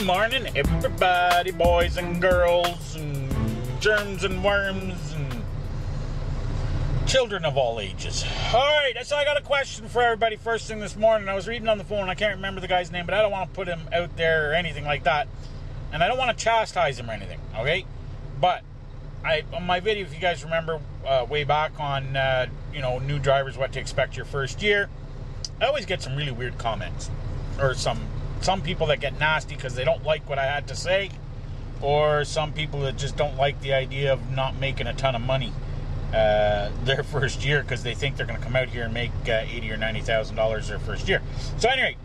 morning, everybody, boys and girls, and germs and worms, and children of all ages. Alright, so I got a question for everybody first thing this morning. I was reading on the phone, I can't remember the guy's name, but I don't want to put him out there or anything like that. And I don't want to chastise him or anything, okay? But, on my video, if you guys remember, way back on, new drivers, what to expect your first year, I always get some really weird comments. Or some people that get nasty because they don't like what I had to say, or some people that just don't like the idea of not making a ton of money their first year because they think they're going to come out here and make $80,000 or $90,000 their first year. So anyway,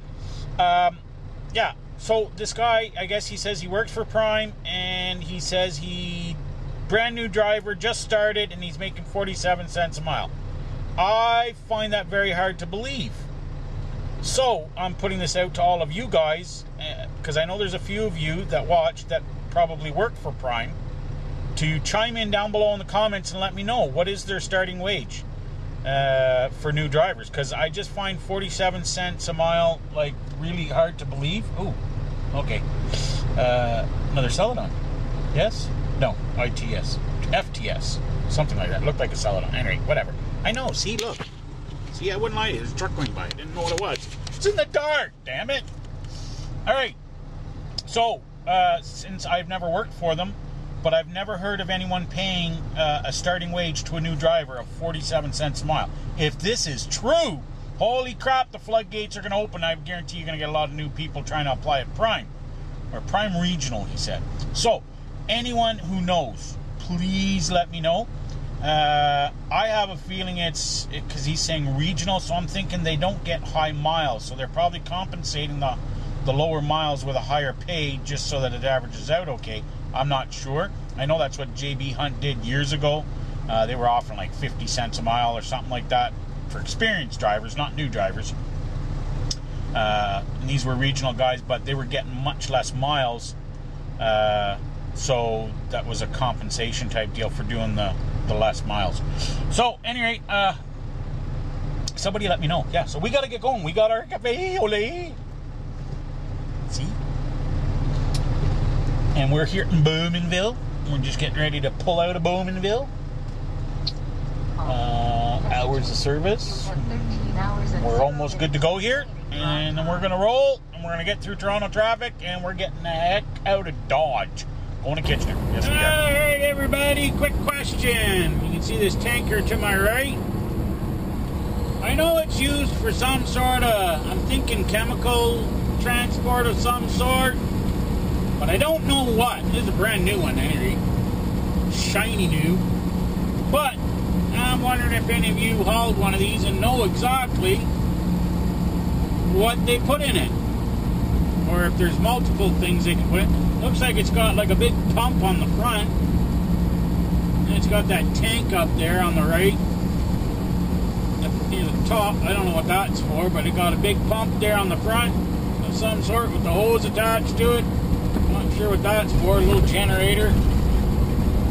yeah. So this guy, I guess he says he works for Prime, and he says he brand new driver, just started, and he's making 47 cents a mile. I find that very hard to believe. So, I'm putting this out to all of you guys, because I know there's a few of you that watch that probably work for Prime, to chime in down below in the comments and let me know, what is their starting wage for new drivers? Because I just find 47 cents a mile, like, really hard to believe. Oh, okay. Another Celadon. Yes? No, ITS. FTS. Something like that. Looked like a Celadon. Anyway, whatever. I know, see, look. See, I wouldn't lie to you. There's a truck going by. I didn't know what it was. It's in the dark, damn it. Alright. So, since I've never worked for them, but I've never heard of anyone paying a starting wage to a new driver of 47 cents a mile. If this is true, holy crap, the floodgates are going to open. I guarantee you're going to get a lot of new people trying to apply at Prime. Or Prime Regional, he said. So, anyone who knows, please let me know. I have a feeling it's because he's saying regional, so I'm thinking they don't get high miles, so they're probably compensating the lower miles with a higher pay just so that it averages out okay. I'm not sure. I know that's what JB Hunt did years ago. They were offering like 50 cents a mile or something like that for experienced drivers, not new drivers. And these were regional guys, but they were getting much less miles, so that was a compensation type deal for doing the less miles. So, anyway, somebody let me know. Yeah, so we got to get going. We got our cafe, ole. See? And we're here in Bowmanville. We're just getting ready to pull out of Bowmanville. Hours of service. We're almost good to go here. And then we're going to roll. And we're going to get through Toronto traffic. And we're getting the heck out of Dodge. Going to Kitchener. Yes, we are. Alright, everybody, quick question. You can see this tanker to my right. I know it's used for some sort of, I'm thinking chemical transport of some sort, but I don't know what. This is a brand new one, anyway. Shiny new. But I'm wondering if any of you hauled one of these and know exactly what they put in it. Or if there's multiple things they can put in. Looks like it's got like a big pump on the front. And it's got that tank up there on the right. Near the top. I don't know what that's for, but it got a big pump there on the front of some sort with the hose attached to it. Not sure what that's for. A little generator.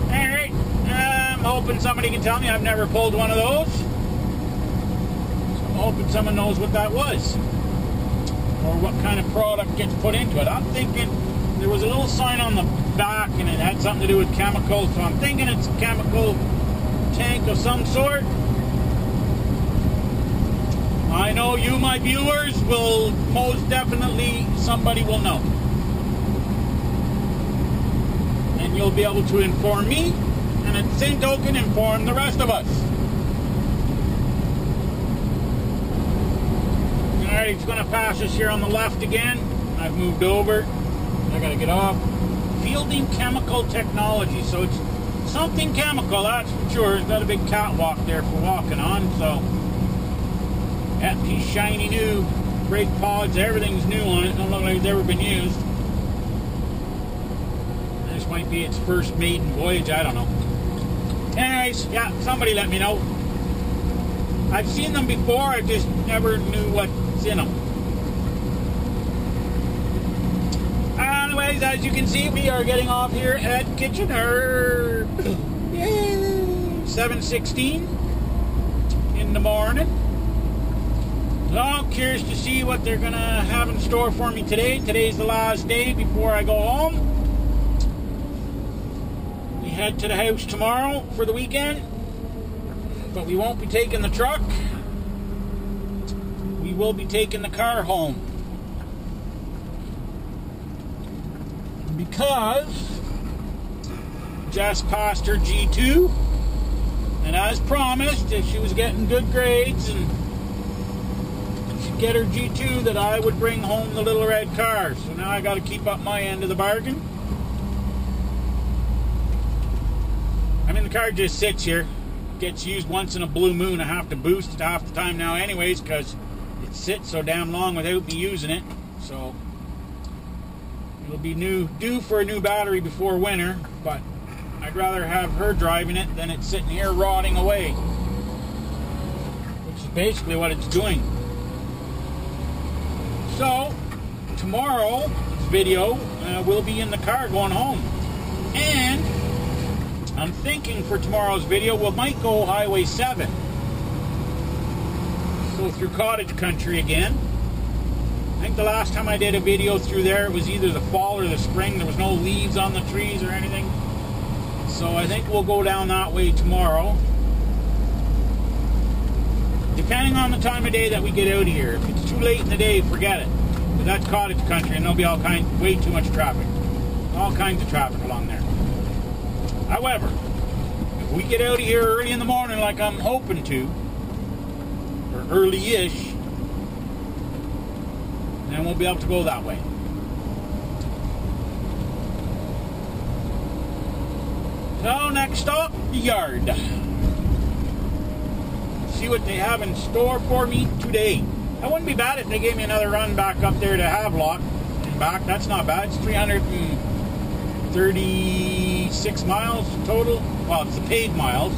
Alright. I'm hoping somebody can tell me. I've never pulled one of those. So I'm hoping someone knows what that was. Or what kind of product gets put into it. I'm thinking there was a little sign on the back and it had something to do with chemicals, so I'm thinking it's a chemical tank of some sort. I know you, my viewers, will most definitely, somebody will know. And you'll be able to inform me, and at the same token, inform the rest of us. Alright, it's going to pass us here on the left again. I've moved over. I got to get off. Fielding chemical technology. So it's something chemical, that's for sure. It's got a big catwalk there for walking on. So, yeah, he's shiny new. Brake pods, everything's new on it. Don't look like it's ever been used. This might be its first maiden voyage. I don't know. Anyways, yeah, somebody let me know. I've seen them before. I just never knew what's in them. Anyways, as you can see, we are getting off here at Kitchener. 7:16 in the morning. Well, curious to see what they're going to have in store for me today. Today's the last day before I go home. We head to the house tomorrow for the weekend, but we won't be taking the truck. We will be taking the car home. Because Jess passed her G2, and as promised, if she was getting good grades and she'd get her G2, that I would bring home the little red car. So now I got to keep up my end of the bargain. I mean, the car just sits here, gets used once in a blue moon. I have to boost it half the time now anyways, because it sits so damn long without me using it. So it'll be due for a new battery before winter, but I'd rather have her driving it than it sitting here rotting away, which is basically what it's doing. So tomorrow's video will be in the car going home, and I'm thinking for tomorrow's video we might go Highway 7, go through cottage country again. I think the last time I did a video through there, it was either the fall or the spring. There was no leaves on the trees or anything. So I think we'll go down that way tomorrow. Depending on the time of day that we get out of here. If it's too late in the day, forget it. But that's cottage country and there'll be way too much traffic. All kinds of traffic along there. However, if we get out of here early in the morning like I'm hoping to, or early-ish, then we'll be able to go that way. So next stop, the yard. See what they have in store for me today. That wouldn't be bad if they gave me another run back up there to Havelock and back. That's not bad. It's 336 miles total. Well, it's the paid miles.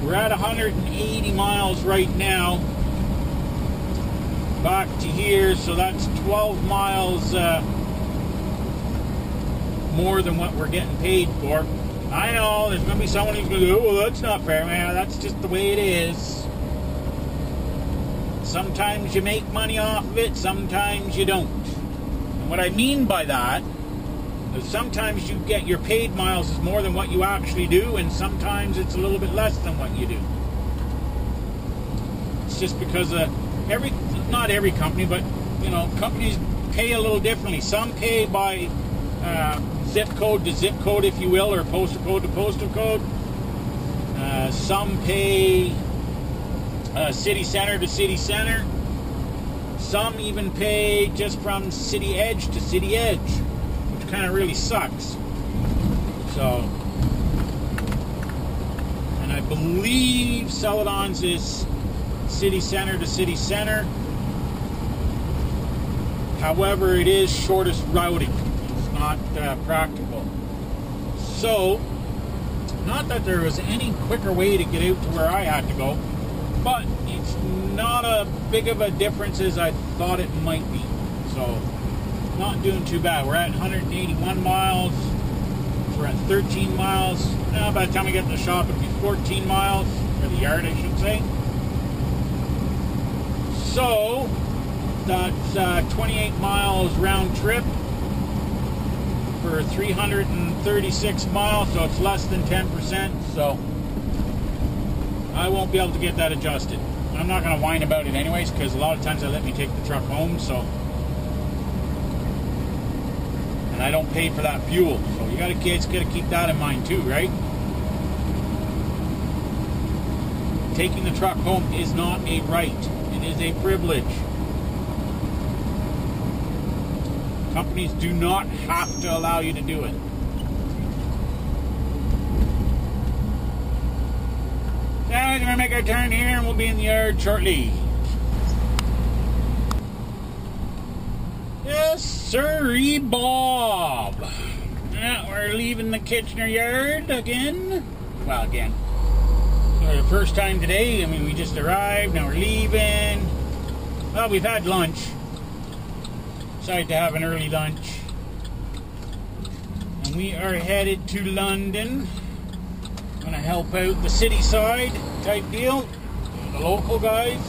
We're at 180 miles right now. Back to here, so that's 12 miles more than what we're getting paid for. I know there's going to be someone who's going to go, well, that's not fair, man. That's just the way it is. Sometimes you make money off of it, sometimes you don't. And what I mean by that is sometimes you get your paid miles is more than what you actually do, and sometimes it's a little bit less than what you do. It's just because not every company, but you know, companies pay a little differently. Some pay by zip code to zip code, if you will, or postal code to postal code. Some pay city center to city center. Some even pay just from city edge to city edge, which kind of really sucks. So, and I believe Celadon's is city center to city center. However, it is shortest routing. It's not practical. So, not that there was any quicker way to get out to where I had to go, but it's not a big of a difference as I thought it might be. So, not doing too bad. We're at 181 miles. We're at 13 miles. Now, by the time we get to the shop, it'll be 14 miles. Or the yard, I should say. So, that's 28 miles round trip for 336 miles, so it's less than 10%, so I won't be able to get that adjusted. I'm not going to whine about it anyways, because a lot of times they let me take the truck home, so, and I don't pay for that fuel, so you gotta keep that in mind too, right? Taking the truck home is not a right. It is a privilege. Companies do not have to allow you to do it. Now we're going to make our turn here and we'll be in the yard shortly. Yes, sirree, Bob. Yeah, we're leaving the Kitchener yard again. Well, again. For the first time today. I mean, we just arrived, now we're leaving. Well, we've had lunch. Decided to have an early lunch. And we are headed to London. Going to help out the city side type deal. The local guys.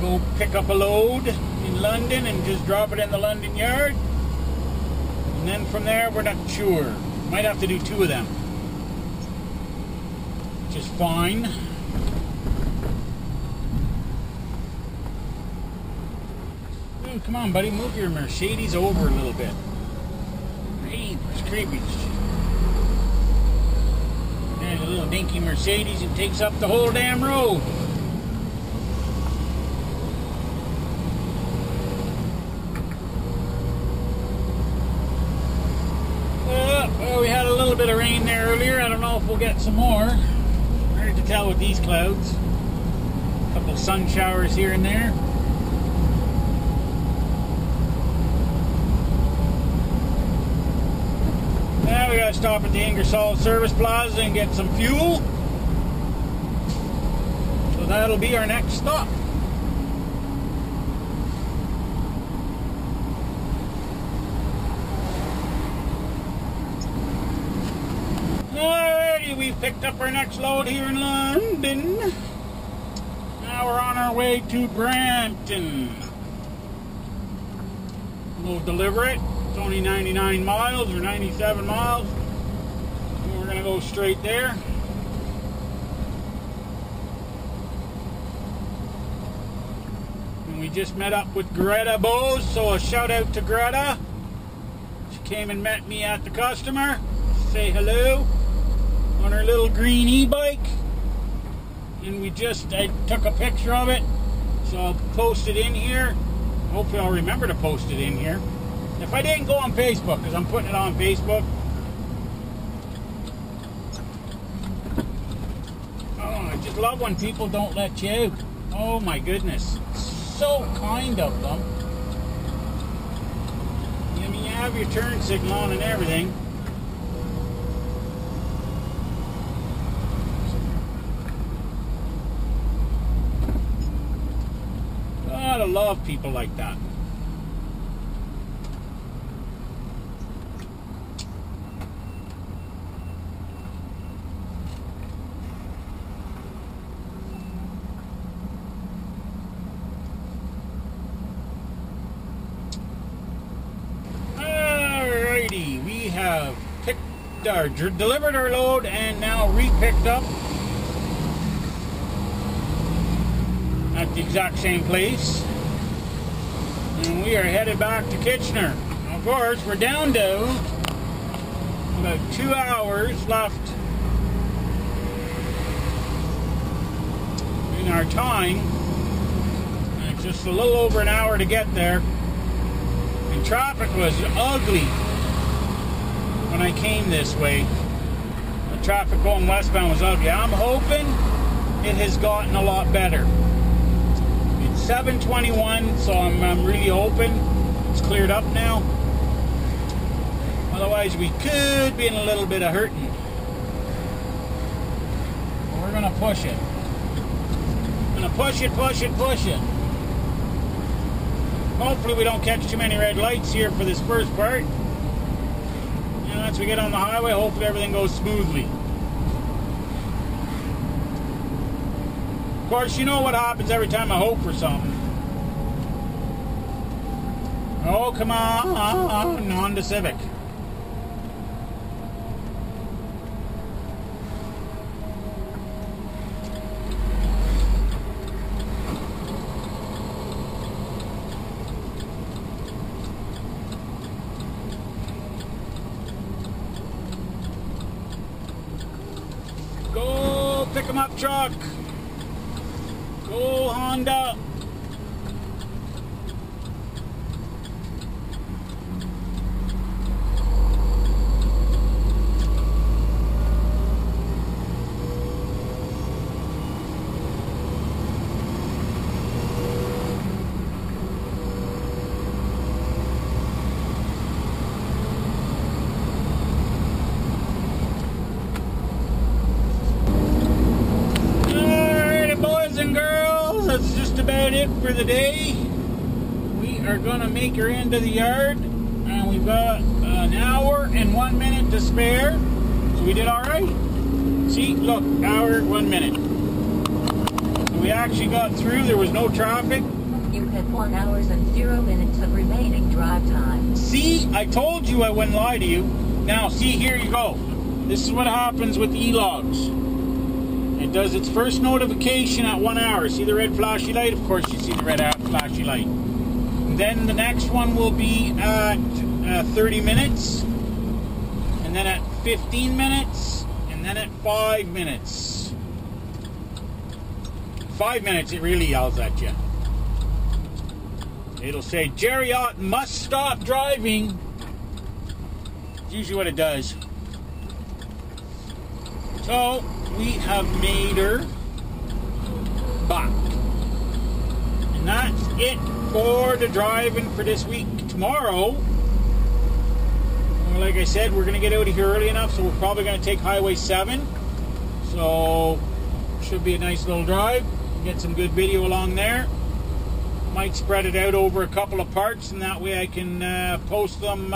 go pick up a load in London and just drop it in the London yard. And then from there, we're not sure. Might have to do 2 of them. Which is fine. Ooh, come on, buddy. Move your Mercedes over a little bit. Hey, it's creepy. There's a little dinky Mercedes. It takes up the whole damn road. Well, we had a little bit of rain there earlier. I don't know if we'll get some more. Hard to tell with these clouds. A couple sun showers here and there. Now we gotta stop at the Ingersoll Service Plaza and get some fuel. So that'll be our next stop. Alrighty, we picked up our next load here in London. Now we're on our way to Brampton. We'll deliver it. It's only 99 miles or 97 miles. And we're going to go straight there. And we just met up with Greta Bose, so a shout out to Greta. She came and met me at the customer. Say hello on her little green e-bike. And I took a picture of it, so I'll post it in here. Hopefully I'll remember to post it in here. If I didn't, go on Facebook, because I'm putting it on Facebook. Oh, I just love when people don't let you out. Oh my goodness. So kind of them. I mean, you have your turn signal on and everything. I love people like that. Alrighty, we have delivered our load and now re-picked up at the exact same place. And we are headed back to Kitchener. Of course, we're down to about 2 hours left in our time. And it's just a little over an hour to get there. And traffic was ugly when I came this way. The traffic going westbound was ugly. I'm hoping it has gotten a lot better. 7:21, so I'm really hoping it's cleared up now. Otherwise, we could be in a little bit of hurting. But we're gonna push it. We're gonna push it. Hopefully, we don't catch too many red lights here for this first part. And once we get on the highway, hopefully everything goes smoothly. Of course, you know what happens every time I hope for something. Oh, come on, Honda Civic. Go pick 'em up, truck. Go Honda. About it for the day. We are gonna make her into the yard, and we've got an hour and 1 minute to spare, so we did all right. See, look, hour 1 minute. So We actually got through. There was no traffic. You had 1 hour and 0 minutes of remaining drive time. See, I told you I wouldn't lie to you. Now, see, here you go. This is what happens with the e-logs. It does its first notification at 1 hour. See the red flashy light? Of course you see the red flashy light. And then the next one will be at 30 minutes. And then at 15 minutes. And then at 5 minutes. 5 minutes it really yells at you. It'll say, Jerry Ott must stop driving. It's usually what it does. So, we have made her back. And that's it for the driving for this week. Tomorrow, well, like I said, we're going to get out of here early enough, so we're probably going to take Highway 7. So, should be a nice little drive. Get some good video along there. Might spread it out over a couple of parts, and that way I can post them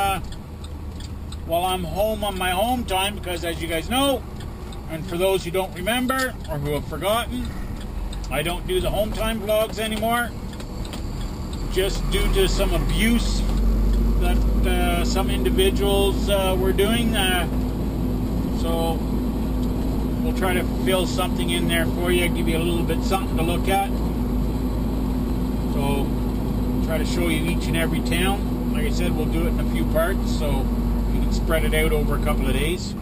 while I'm home on my home time, because as you guys know, and for those who don't remember or who have forgotten, I don't do the home time vlogs anymore, just due to some abuse that some individuals were doing. So we'll try to fill something in there for you, give you a little bit something to look at. So, try to show you each and every town. Like I said, we'll do it in a few parts, so you can spread it out over a couple of days.